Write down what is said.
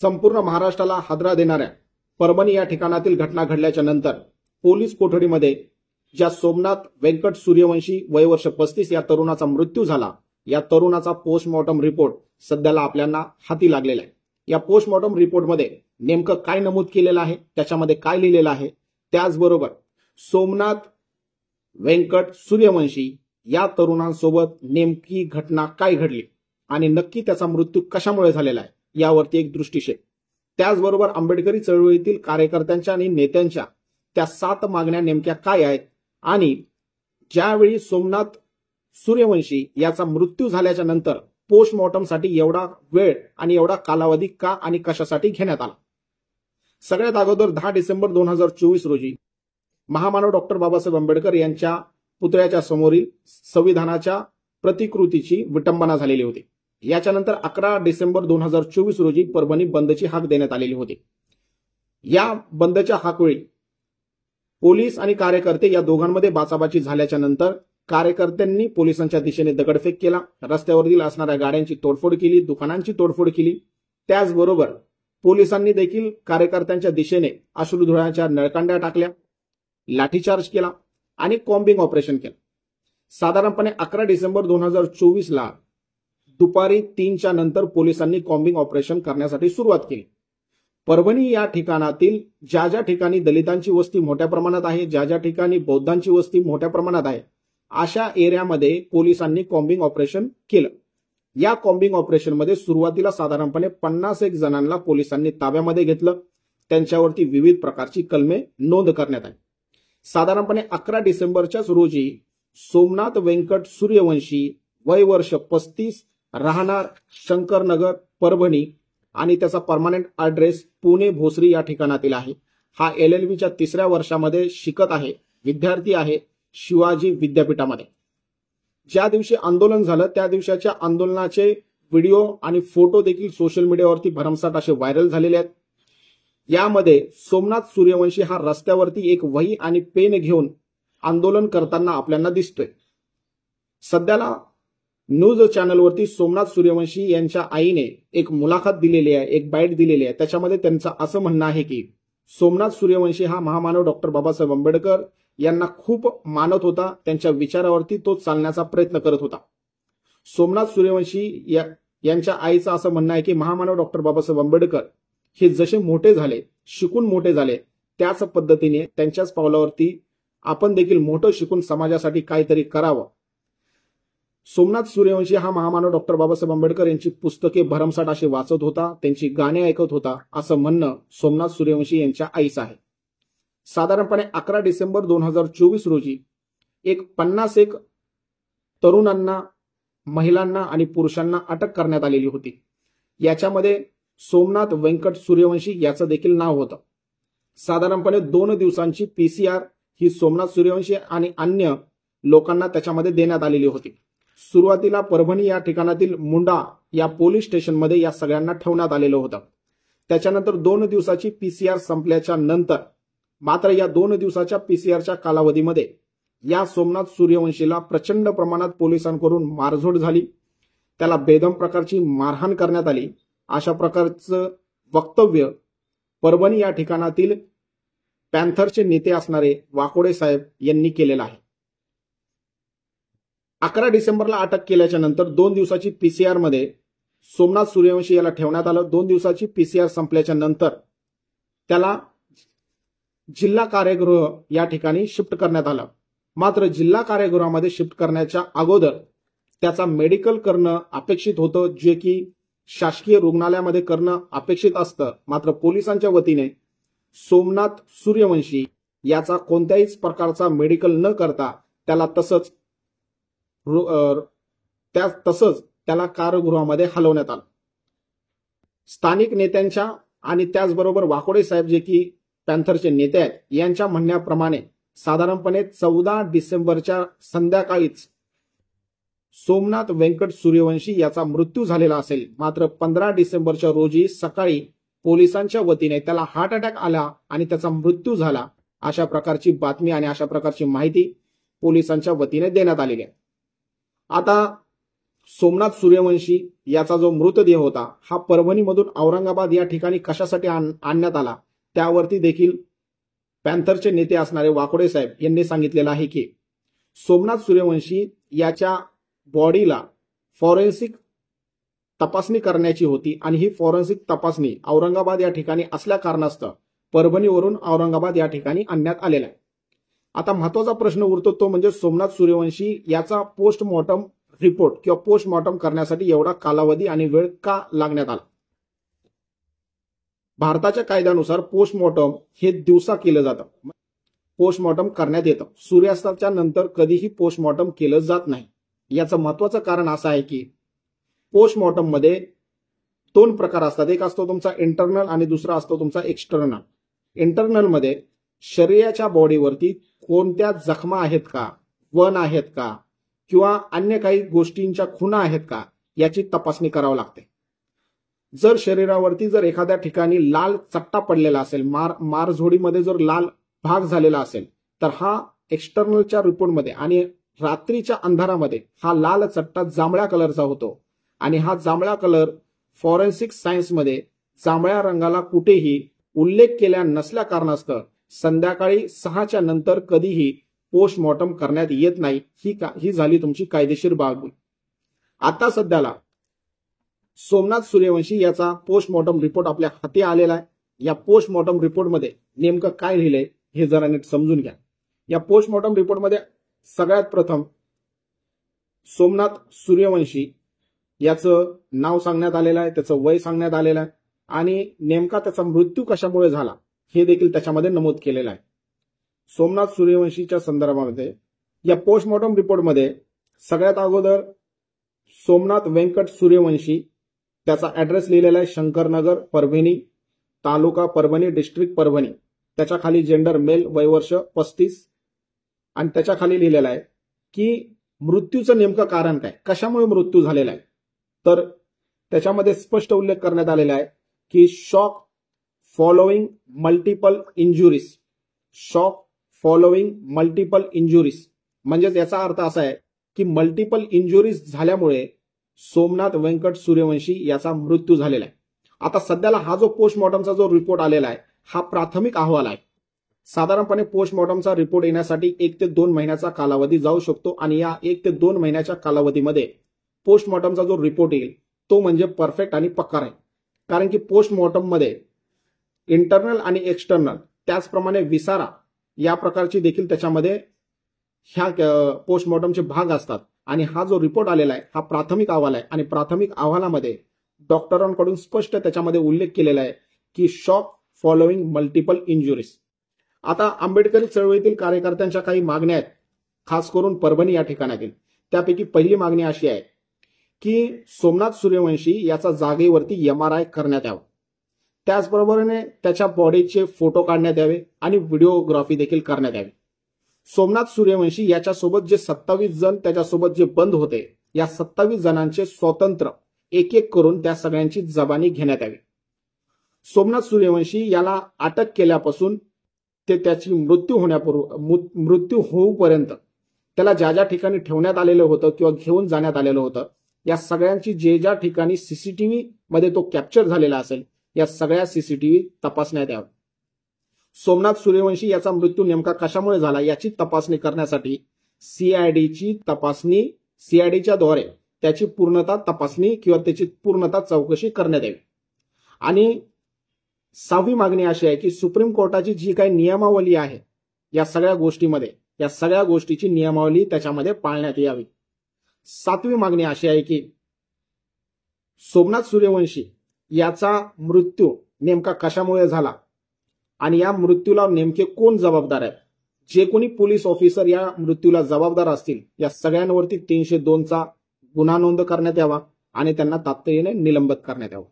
संपूर्ण महाराष्ट्राला हादरा देणाऱ्या परभणी या ठिकाणातील घटना घडल्याच्या नंतर पोलीस कोठडीमध्ये ज्या सोमनाथ व्यंकट सूर्यवंशी वय वर्ष 35 या तरुणाचा मृत्यू झाला, या तरुणाचा पोस्टमॉर्टम रिपोर्ट सध्याला आपल्याला हाती लागलेला आहे। या पोस्टमॉर्टम रिपोर्टमध्ये नेमकं काय नमूद केलेलं आहे, त्याच्यामध्ये काय लिहिलेलं आहे, त्याचबरोबर सोमनाथ व्यंकट सूर्यवंशी या तरुणांसोबत नेमकी घटना काय घडली आणि नक्की त्याचा मृत्यू कशामुळे झालेला आहे यावरती एक दृष्टिक्षेप। त्याचबरोबर आंबेडकरी चळवळीतील कार्यकर्त्यांच्या आणि नेत्यांच्या त्या 7 मागण्या नेमक्या काय आहेत आणि ज्यावेळी सोमनाथ सूर्यवंशी याचा मृत्यू झाल्याच्या नंतर पोस्टमॉर्टमसाठी एवढा वेळ आणि एवढा कालावधी का आणि कशासाठी घेण्यात आला। सगळ्यात अगोदर 10 डिसेंबर 2024 रोजी महामानव डॉक्टर बाबासाहेब आंबेडकर यांच्या पुतळ्याच्या समोरील संविधानाच्या प्रतिकृतीची विटंबना झालेली होती। याच्यानंतर 11 डिसेंबर 2024 रोजी परभणी बंदची हाक देण्यात आलेली होती। या बंदच्या हाकवेळी पोलीस आणि कार्यकर्ते या दोघांमध्ये बाचाबाची झाल्याच्या नंतर कार्यकर्त्यांनी पोलिसांच्या दिशेने दगडफेक केला, रस्त्यावरील असणाऱ्या गाड्यांची तोडफोड केली, दुकानांची तोडफोड केली। त्याचबरोबर पोलिसांनी देखील कार्यकर्त्यांच्या दिशेने अश्रुधुराच्या नळकांड्या टाकल्या, लाठीचार्ज केला आणि कॉम्बिंग ऑपरेशन केलं। साधारणपणे 11 डिसेंबर 2024 ला दुपारी 3च्या नंतर पोलिसांनी कॉम्बिंग ऑपरेशन करण्यासाठी सुरुवात केली। परभणी या ठिकाणातील ज्या ज्या ठिकाणी दलितांची वस्ती मोठ्या प्रमाणात आहे, ज्या ज्या ठिकाणी बौद्धांची वस्ती मोठ्या प्रमाणात आहे, अशा एरियामध्ये पोलिसांनी कॉम्बिंग ऑपरेशन केलं। या कॉम्बिंग ऑपरेशनमध्ये सुरुवातीला साधारणपणे 51 जणांना पोलिसांनी ताब्यामध्ये घेतलं, त्यांच्यावरती विविध प्रकारची कलमे नोंद करण्यात आली। साधारणपणे 11 डिसेंबरच्याच रोजी सोमनाथ व्यंकट सूर्यवंशी वय वर्ष 35 राहणार शंकरनगर परभणी आणि त्याचा परमनंट ऍड्रेस पुणे भोसरी या ठिकाणातील आहे। हा LLB च्या 3ऱ्या वर्षामध्ये शिकत आहे, विद्यार्थी आहे शिवाजी विद्यापीठामध्ये। ज्या दिवशी आंदोलन झालं त्या दिवसाच्या आंदोलनाचे व्हिडिओ आणि फोटो देखील सोशल मीडियावरती भरमसाठ असे व्हायरल झालेले आहेत। यामध्ये सोमनाथ सूर्यवंशी हा रस्त्यावरती एक वही आणि पेन घेऊन आंदोलन करताना आपल्याला दिसतोय। सध्याला न्यूज चॅनलवरती सोमनाथ सूर्यवंशी यांच्या आईने एक मुलाखत दिलेली आहे, एक बाईट दिलेली आहे। त्याच्यामध्ये त्यांचं असं म्हणणं आहे की सोमनाथ सूर्यवंशी हा महामानव डॉक्टर बाबासाहेब आंबेडकर यांना खूप मानत होता, त्यांच्या विचारावरती तो चालण्याचा प्रयत्न करत होता। सोमनाथ सूर्यवंशी यांच्या आईचं असं म्हणणं आहे की महामानव डॉक्टर बाबासाहेब आंबेडकर हे जसे मोठे झाले, शिकून मोठे झाले, त्याच पद्धतीने त्यांच्याच पावलावरती आपण देखील मोठं शिकून समाजासाठी काहीतरी करावं। सोमनाथ सूर्यवंशी हा महामानव डॉक्टर बाबासाहेब आंबेडकर यांची पुस्तके भरमसाठ अशी वाचत होता, त्यांची गाणी ऐकत होता, असं म्हणणं सोमनाथ सूर्यवंशी यांच्या आईचं आहे। साधारणपणे 11 डिसेंबर 2024 रोजी 51 तरुणांना, महिलांना आणि पुरुषांना अटक करण्यात आलेली होती। याच्यामध्ये सोमनाथ व्यंकट सूर्यवंशी याचं देखील नाव होतं। साधारणपणे 2 दिवसांची PCR ही सोमनाथ सूर्यवंशी आणि अन्य लोकांना त्याच्यामध्ये देण्यात आलेली होती। सुरुवातीला परभणी या ठिकाणातील मुंडा या पोलीस स्टेशनमध्ये या सगळ्यांना ठेवण्यात आलेलं होतं। त्याच्यानंतर 2 दिवसाची PCR संपल्याच्या नंतर मात्र या 2 दिवसाच्या PCRच्या कालावधीमध्ये या सोमनाथ सूर्यवंशीला प्रचंड प्रमाणात पोलिसांकडून मारझोड झाली, त्याला बेदम प्रकारची मारहाण करण्यात आली। अशा प्रकारचं वक्तव्य परभणी या ठिकाणातील पॅन्थरचे नेते असणारे वाकोडे साहेब यांनी केलेलं आहे। 11 डिसेंबरला अटक केल्याच्या नंतर 2 दिवसाची PCR मध्ये सोमनाथ सूर्यवंशी याला ठेवण्यात आलं। 2 दिवसाची PCR संपल्याच्या नंतर त्याला जिल्हा कारागृह या ठिकाणी शिफ्ट करण्यात आलं। मात्र जिल्हा कारागृहामध्ये शिफ्ट करण्याच्या अगोदर त्याचा मेडिकल करणं अपेक्षित होतं, जे की शासकीय रुग्णालयामध्ये करणं अपेक्षित असतं। मात्र पोलिसांच्या वतीने सोमनाथ सूर्यवंशी याचा कोणत्याहीच प्रकारचा मेडिकल न करता त्याला तसंच त्याला कारागृहामध्ये हलवण्यात आलं। स्थानिक नेत्यांच्या आणि त्याचबरोबर वाकोडे साहेब जे की पॅन्थरचे नेते आहेत यांच्या म्हणण्याप्रमाणे साधारणपणे 14 डिसेंबरच्या संध्याकाळीच सोमनाथ व्यंकट सूर्यवंशी याचा मृत्यू झालेला असेल। मात्र 15 डिसेंबरच्या रोजी सकाळी पोलिसांच्या वतीने त्याला हार्ट अटॅक आला आणि त्याचा मृत्यू झाला, अशा प्रकारची बातमी आणि अशा प्रकारची माहिती पोलिसांच्या वतीने देण्यात आलेली आहे। आता सोमनाथ सूर्यवंशी याचा जो मृतदेह होता हा परभणीमधून औरंगाबाद या ठिकाणी कशासाठी आणण्यात आला त्यावरती देखील पॅन्थरचे नेते असणारे वाकोडे साहेब यांनी सांगितलेलं आहे की सोमनाथ सूर्यवंशी याच्या बॉडीला फॉरेन्सिक तपासणी करण्याची होती आणि ही फॉरेन्सिक तपासणी औरंगाबाद या ठिकाणी असल्या कारणास्तव परभणीवरून औरंगाबाद या ठिकाणी आणण्यात आलेला आहे। आता महत्वाचा प्रश्न उरतो तो म्हणजे सोमनाथ सूर्यवंशी याचा पोस्टमॉर्टम रिपोर्ट किंवा पोस्टमॉर्टम करण्यासाठी एवढा कालावधी आणि वेळ का लागण्यात आला। भारताच्या कायद्यानुसार पोस्टमॉर्टम हे दिवसा केलं जातं, पोस्टमॉर्टम करण्यात येतं, सूर्यास्ताच्या नंतर कधीही पोस्टमॉर्टम केलं जात नाही। याचं महत्वाचं कारण असं आहे की पोस्टमॉर्टम मध्ये दोन प्रकार असतात, एक असतो तुमचा इंटरनल आणि दुसरा असतो तुमचा एक्सटर्नल। इंटरनल मध्ये शरीराच्या बॉडीवरती कोणत्या जखमा आहेत का, वण आहेत का किंवा अन्य काही गोष्टींच्या खुणा आहेत का याची तपासणी करावी लागते। जर शरीरावरती जर एखाद्या ठिकाणी लाल चट्टा पडलेला असेल, मारझोडीमध्ये जर लाल भाग झालेला असेल तर हा एक्सटर्नलच्या रिपोर्टमध्ये आणि रात्रीच्या अंधारामध्ये हा लाल चट्टा जांभळ्या कलरचा होतो आणि हा जांभळा कलर फॉरेन्सिक सायन्समध्ये जांभळ्या रंगाला कुठेही उल्लेख केल्या नसल्या कारणास्तव संध्याकाळी 6च्या नंतर कधीही पोस्टमॉर्टम करण्यात येत नाही। ही झाली तुमची कायदेशीर बाब। आता सध्याला सोमनाथ सूर्यवंशी याचा पोस्टमॉर्टम रिपोर्ट आपल्या हाती आलेला आहे। या पोस्टमॉर्टम रिपोर्टमध्ये नेमकं काय लिहिलंय हे जरा नीट समजून घ्या। या पोस्टमॉर्टम रिपोर्टमध्ये सगळ्यात प्रथम सोमनाथ सूर्यवंशी याचं नाव सांगण्यात आलेलं आहे, त्याचं वय सांगण्यात आलेलं आहे आणि नेमका त्याचा मृत्यू कशामुळे झाला हे देखील त्याच्यामध्ये नमूद केलेलं आहे। सोमनाथ सूर्यवंशीच्या संदर्भामध्ये या पोस्टमॉर्टम रिपोर्टमध्ये सगळ्यात अगोदर सोमनाथ व्यंकट सूर्यवंशी त्याचा ऍड्रेस लिहिलेला आहे, शंकरनगर परभणी, तालुका परभणी, डिस्ट्रिक्ट परभणी। त्याच्या खाली जेंडर मेल, वयवर्ष 35 आणि त्याच्या खाली लिहिलेलं आहे की मृत्यूचं नेमकं कारण काय, कशामुळे मृत्यू झालेला आहे। तर त्याच्यामध्ये स्पष्ट उल्लेख करण्यात आलेला आहे की shock following multiple injuries, shock following multiple injuries म्हणजे याचा अर्थ असा आहे की मल्टिपल इंजुरीज झाल्यामुळे सोमनाथ व्यंकट सूर्यवंशी याचा मृत्यू झालेला आहे। आता सध्याला हा जो पोस्टमॉर्टमचा जो रिपोर्ट आलेला आहे हा प्राथमिक अहवाल आहे। साधारणपणे पोस्टमॉर्टमचा रिपोर्ट येण्यासाठी 1 ते 2 महिन्याचा कालावधी जाऊ शकतो आणि या 1 ते 2 महिन्याच्या कालावधीमध्ये पोस्टमॉर्टमचा जो रिपोर्ट येईल तो म्हणजे परफेक्ट आणि पक्का राहील। कारण की पोस्टमॉर्टम मध्ये इंटरनल आणि एक्सटर्नल त्याचप्रमाणे विसारा या प्रकारची देखील त्याच्यामध्ये ह्या पोस्टमॉर्टमचे भाग असतात आणि हा जो रिपोर्ट आलेला आहे हा प्राथमिक अहवाल आहे आणि प्राथमिक अहवालामध्ये डॉक्टरांकडून स्पष्ट त्याच्यामध्ये उल्लेख केलेला आहे की शॉक फॉलोइंग मल्टिपल इंजुरीज। आता आंबेडकरी चळवळीतील कार्यकर्त्यांच्या काही मागण्या आहेत, खास करून परभणी या ठिकाणातील। त्यापैकी पहिली मागणी अशी आहे की सोमनाथ सूर्यवंशी याचा जागेवरती MRI करण्यात यावा, त्याचबरोबरीने त्याच्या बॉडीचे फोटो काढण्यात यावे आणि व्हिडिओग्राफी देखील करण्यात यावी। सोमनाथ सूर्यवंशी याच्यासोबत जे 27 जण त्याच्यासोबत जे बंद होते या 27 जणांचे स्वतंत्र एक एक करून त्या सगळ्यांची जबानी घेण्यात यावी। सोमनाथ सूर्यवंशी याला अटक केल्यापासून ते त्याची मृत्यू होऊपर्यंत त्याला ज्या ज्या ठिकाणी ठेवण्यात आलेलं होतं किंवा घेऊन जाण्यात आलेलं होतं या सगळ्यांची जे ज्या ठिकाणी सीसीटीव्ही मध्ये तो कॅप्चर झालेला असेल या सगळ्या सीसीटीव्ही तपासण्यात याव्या। सोमनाथ सूर्यवंशी याचा मृत्यू नेमका कशामुळे झाला याची तपासणी करण्यासाठी सीआयडीच्या द्वारे त्याची पूर्णतः तपासणी किंवा त्याची पूर्णतः चौकशी करण्यात यावी। आणि 6वी मागणी अशी आहे की सुप्रीम कोर्टाची जी काही नियमावली आहे या सगळ्या गोष्टीमध्ये या सगळ्या गोष्टीची नियमावली त्याच्यामध्ये पाळण्यात यावी। 7वी मागणी अशी आहे की सोमनाथ सूर्यवंशी याचा मृत्यू नेमका कशामुळे झाला आणि या मृत्यूला नेमके कोण जबाबदार आहे, जे कोणी पोलीस ऑफिसर या मृत्यूला जबाबदार असतील या सगळ्यांवरती 302 चा गुन्हा नोंद करण्यात यावा आणि त्यांना तातडीने निलंबित करण्यात यावं।